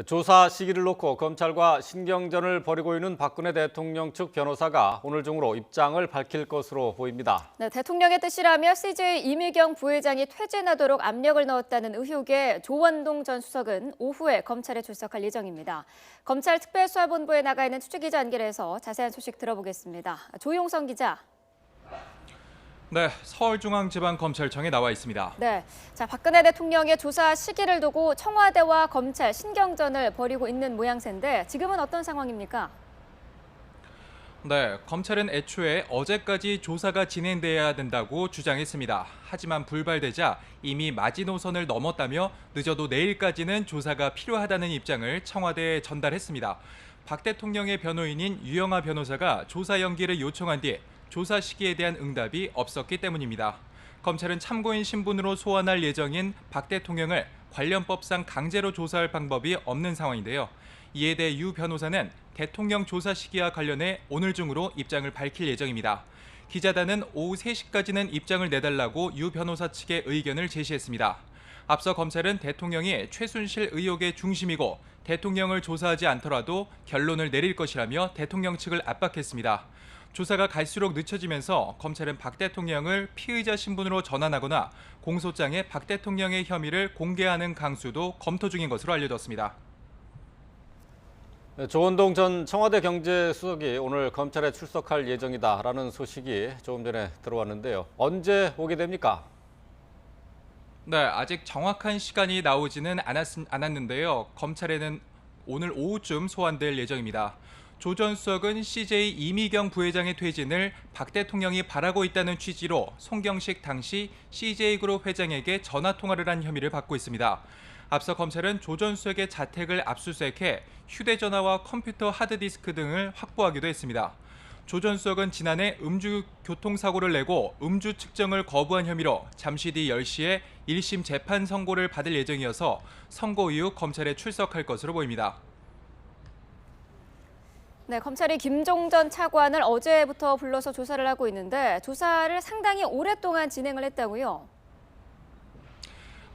조사 시기를 놓고 검찰과 신경전을 벌이고 있는 박근혜 대통령 측 변호사가 오늘 중으로 입장을 밝힐 것으로 보입니다. 네, 대통령의 뜻이라며 CJ 이미경 부회장이 퇴진하도록 압력을 넣었다는 의혹에 조원동 전 수석은 오후에 검찰에 출석할 예정입니다. 검찰 특별수사본부에 나가 있는 취재기자 연결해서 자세한 소식 들어보겠습니다. 조용성 기자. 네, 서울중앙지방검찰청에 나와 있습니다. 네, 박근혜 대통령의 조사 시기를 두고 청와대와 검찰 신경전을 벌이고 있는 모양새인데 지금은 어떤 상황입니까? 네, 검찰은 애초에 어제까지 조사가 진행돼야 된다고 주장했습니다. 하지만 불발되자 이미 마지노선을 넘었다며 늦어도 내일까지는 조사가 필요하다는 입장을 청와대에 전달했습니다. 박 대통령의 변호인인 유영하 변호사가 조사 연기를 요청한 뒤 조사 시기에 대한 응답이 없었기 때문입니다. 검찰은 참고인 신분으로 소환할 예정인 박 대통령을 관련법상 강제로 조사할 방법이 없는 상황인데요. 이에 대해 유 변호사는 대통령 조사 시기와 관련해 오늘 중으로 입장을 밝힐 예정입니다. 기자단은 오후 3시까지는 입장을 내달라고 유 변호사 측의 의견을 제시했습니다. 앞서 검찰은 대통령이 최순실 의혹의 중심이고 대통령을 조사하지 않더라도 결론을 내릴 것이라며 대통령 측을 압박했습니다. 조사가 갈수록 늦춰지면서 검찰은 박 대통령을 피의자 신분으로 전환하거나 공소장에 박 대통령의 혐의를 공개하는 강수도 검토 중인 것으로 알려졌습니다. 조원동 전 청와대 경제수석이 오늘 검찰에 출석할 예정이다라는 소식이 조금 전에 들어왔는데요. 언제 오게 됩니까? 네, 아직 정확한 시간이 나오지는 않았는데요. 검찰에는 오늘 오후쯤 소환될 예정입니다. 조 전 수석은 CJ 이미경 부회장의 퇴진을 박 대통령이 바라고 있다는 취지로 송경식 당시 CJ그룹 회장에게 전화통화를 한 혐의를 받고 있습니다. 앞서 검찰은 조 전 수석의 자택을 압수수색해 휴대전화와 컴퓨터 하드디스크 등을 확보하기도 했습니다. 조 전 수석은 지난해 음주 교통사고를 내고 음주 측정을 거부한 혐의로 잠시 뒤 10시에 1심 재판 선고를 받을 예정이어서 선고 이후 검찰에 출석할 것으로 보입니다. 네, 검찰이 김종 전 차관을 어제부터 불러서 조사를 하고 있는데 조사를 상당히 오랫동안 진행을 했다고요?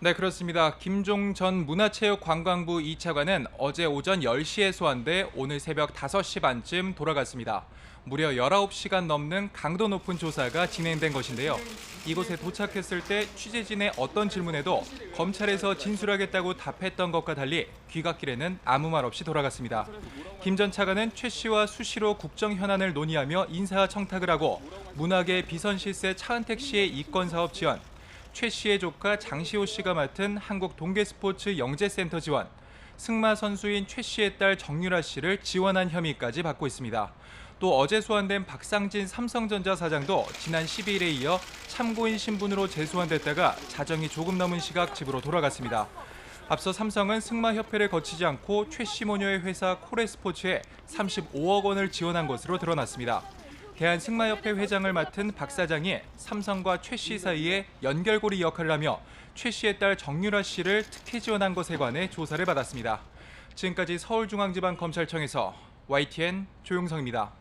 네, 그렇습니다. 김종 전 문화체육관광부 2차관은 어제 오전 10시에 소환돼 오늘 새벽 5시 반쯤 돌아갔습니다. 무려 19시간 넘는 강도 높은 조사가 진행된 것인데요. 이곳에 도착했을 때 취재진의 어떤 질문에도 검찰에서 진술하겠다고 답했던 것과 달리 귀갓길에는 아무 말 없이 돌아갔습니다. 김 전 차관은 최 씨와 수시로 국정 현안을 논의하며 인사청탁을 하고 문화계 비선실세 차은택 씨의 이권사업 지원, 최 씨의 조카 장시호 씨가 맡은 한국동계스포츠 영재센터 지원, 승마 선수인 최 씨의 딸 정유라 씨를 지원한 혐의까지 받고 있습니다. 또 어제 소환된 박상진 삼성전자 사장도 지난 12일에 이어 참고인 신분으로 재소환됐다가 자정이 조금 넘은 시각 집으로 돌아갔습니다. 앞서 삼성은 승마협회를 거치지 않고 최 씨 모녀의 회사 코레스포츠에 35억 원을 지원한 것으로 드러났습니다. 대한승마협회 회장을 맡은 박 사장이 삼성과 최 씨 사이에 연결고리 역할을 하며 최 씨의 딸 정유라 씨를 특혜 지원한 것에 관해 조사를 받았습니다. 지금까지 서울중앙지방검찰청에서 YTN 조용성입니다.